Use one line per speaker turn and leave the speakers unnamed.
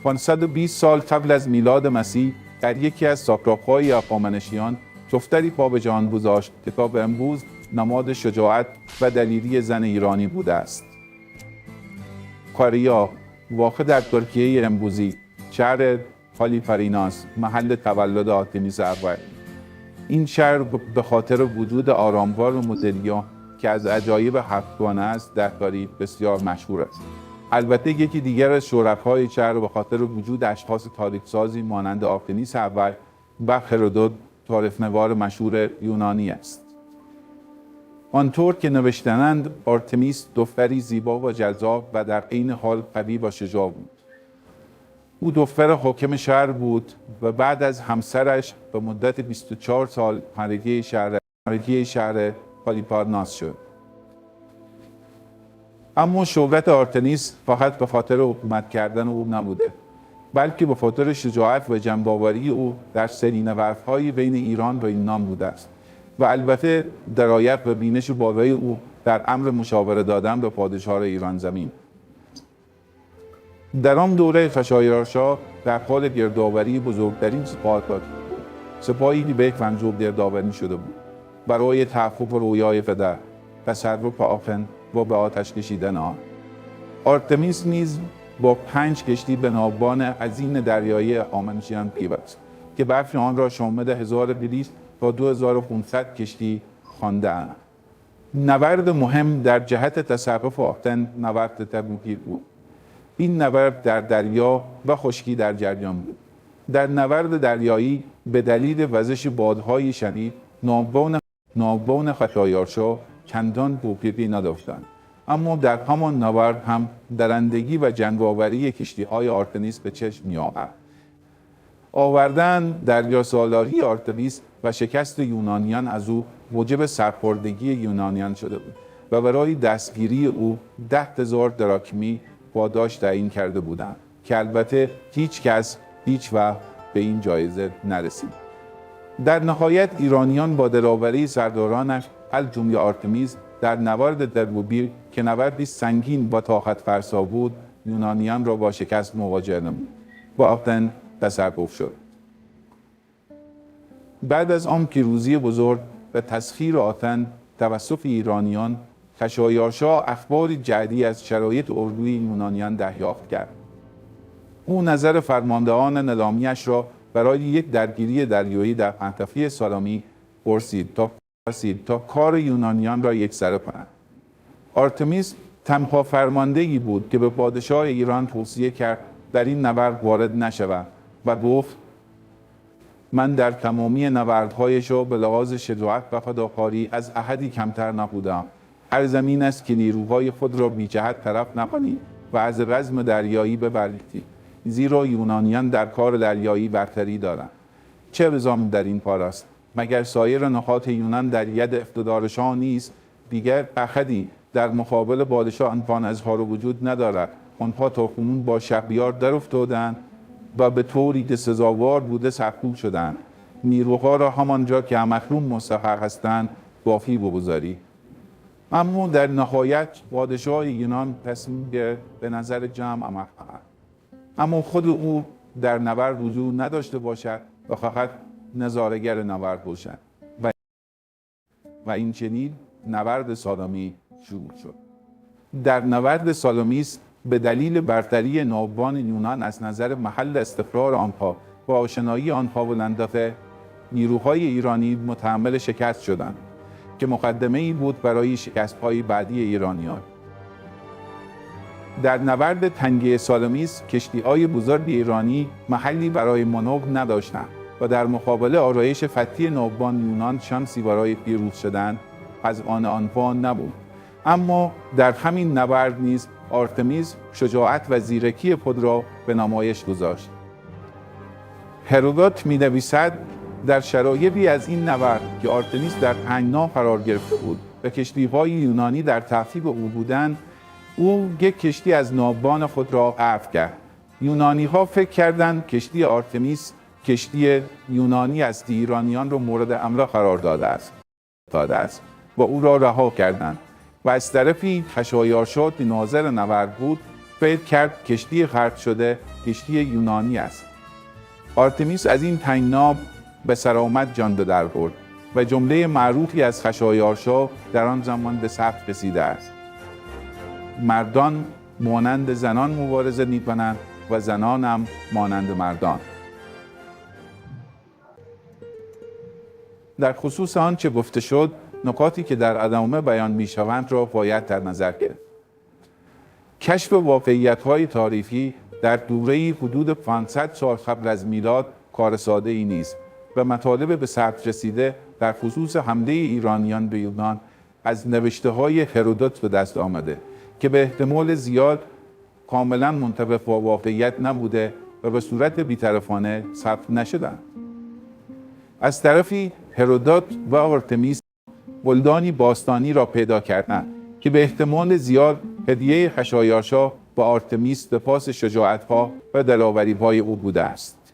520 سال قبل از میلاد مسیح در یکی از ساکراپ‌های هخامنشیان دفتری پا به جان گذاشت که تا به امروز نماد شجاعت و دلیری زن ایرانی بوده است. کاریا واقع در ترکیه امروزی، شهر کالیپریناس، محل تولد آرتمیس اول. این شهر به خاطر وجود آرامگاه مودلیا که از عجایب هفتگانه است در تاریخ بسیار مشهور است. البته یکی دیگر از شرفای شهر به خاطر وجود اشخاص تاریخ‌سازی مانند آرتمیس اول و هرودوت تاریخ‌نگار مشهور یونانی است. آنطور که نوشتند آرتمیس دختری زیبا و جذاب و در عین حال قوی و شجاع بود. او دختر حاکم شهر بود و بعد از همسرش به مدت 24 سال ملکه شهر کالیپرناس شد. اما شهرت آرتمیس فقط به خاطر حکومت کردن او نبوده، بلکه به خاطر شجاعت و جنباوری او در سرینوردهای بین ایران و یونان بوده است و البته درایت و بینش بالای او در امر مشاوره دادن به پادشاه ایران زمین. در آن دوره خشایارشا در حال گردآوری بزرگترین سپاهی به منجوب گردآوری شده بود برای تحقق رویای پدر، تصرف آهن و به آتش کشیدن آن. آرتمیس نیز با 5 کشتی به ناوبان عظیم دریایی هخامنشیان پیوست که برخی آن را شامل 1200 تا 2500 کشتی خوانده‌اند. نبرد مهم در جهت تصرف آهن نبرد تبوک بود. این نبرد در دریا و خشکی در جریان بود. در نبرد دریایی به دلیل وزش بادهای شدید ناوبان خشایارشا چندان توفیقی نداشتند، اما در همان نبرد هم درندگی و جنگاوری کشتی‌های آرتمیس به چشم می‌آمد. آوردن دریاسالاری آرتمیس و شکست یونانیان از او موجب سرخوردگی یونانیان شده بود و برای دستگیری او 10,000 دراکمی پاداش تعیین کرده بودند که البته هیچ کس هیچ وقت به این جایزه نرسید. در نهایت ایرانیان با دلاوری سردارانش از جمله آرتمیس در نبرد دربوبیر که نبردی سنگین و طاقت فرسا بود یونانیان را با شکست مواجه نمود و آهن تصرف شد. بعد از آن پیروزی بزرگ و تسخیر آهن توسط ایرانیان، خشایارشا اخباری جدی از شرایط اردوی یونانیان دریافت کرد. او نظر فرماندهان نظامیش را برای یک درگیری دریایی در منطقه سالامی پرسید تا کار یونانیان را یکسره کنند. آرتمیس تنها فرمانده‌ای بود که به پادشاه ایران توصیه کرد در این نبرد وارد نشود و گفت من در تمامی نبردهایش به لحاظ شجاعت و فداکاری از احدی کمتر نبودم. هر زمین است که نیروهای خود را بی جهت طرف نکنید و از رزم دریایی ببرید، زیرا یونانیان در کار دریایی برتری دارند. چه رزم در این کار است؟ مگر سایر نقاط یونان در ید اقتدارشان نیست؟ دیگر احدی در مقابل پادشاه آنها اظهار وجود ندارد. آنها تاکنون با شهریار درافتادند و به طوری که سزاوار بوده سرکوب شدند. نیروها را همانجا که هم‌اکنون مستحق هستند بافی بگذاری. اما در نهایت پادشاه یونان تصمیم گرفت به نظر جمع عمل کند، اما خود او در نبرد وجود نداشته باشد و فقط نظاره‌گر نبرد باشد و این چنین نبرد سالامی شروع شد. در نبرد سالامیس به دلیل برتری ناوبان یونان از نظر محل استقرار آنها و آشنایی آنها بلندافه، نیروهای ایرانی متحمل شکست شدند که مقدمه‌ای بود برای شکست‌های بعدی ایرانیان. در نبرد تنگه سالامیس کشتی‌های بزرگ ایرانی محلی برای مانور نداشتند و در مقابل آرایش فتحی ناوبان یونان شانسی برای پیروز شدن از آنها نبود. اما در همین نبرد نیز آرتمیس شجاعت و زیرکی خود را به نمایش گذاشت. هرودوت می‌نویسد در شرایطی از این نبرد که آرتمیس در تنگنا قرار گرفته بود و کشتی‌های یونانی در تعقیب او بودند، او یک کشتی از ناوبان خود را عفو کرد. یونانی‌ها فکر کردند کشتی آرتمیس کشتی یونانی است، ایرانیان را مورد حمله قرار داده است و او را رها کردند و از طرفی خشایارشا که ناظر نبرد بود فکر کرد کشتی غرق شده کشتی یونانی است. آرتمیس از این طناب به سرآمد جان به در برد و جمله معروفی از خشایارشا در آن زمان به ثبت رسیده است: مردان مانند زنان مبارزه می‌کنند و زنان هم مانند مردان. در خصوص آنچه گفته شد، نکاتی که در ادامه بیان می‌شوند را باید در نظر گرفت. کشف واقعیت‌های تاریخی در دوره‌ای حدود 500 سال قبل از میلاد کار ساده‌ای نیست و مطالب به ثبت رسیده در خصوص حمله ایرانیان به یونان از نوشته‌های هرودوت به دست آمده که به احتمال زیاد کاملاً منطبق با واقعیت نبوده و به صورت بی‌طرفانه ثبت نشدند. از طرفی هرودوت و آرتمیس بلدانی باستانی را پیدا کردند که به احتمال زیاد هدیه خشایارشا به آرتمیس به پاس شجاعت‌ها و دلاوری‌های او بوده است.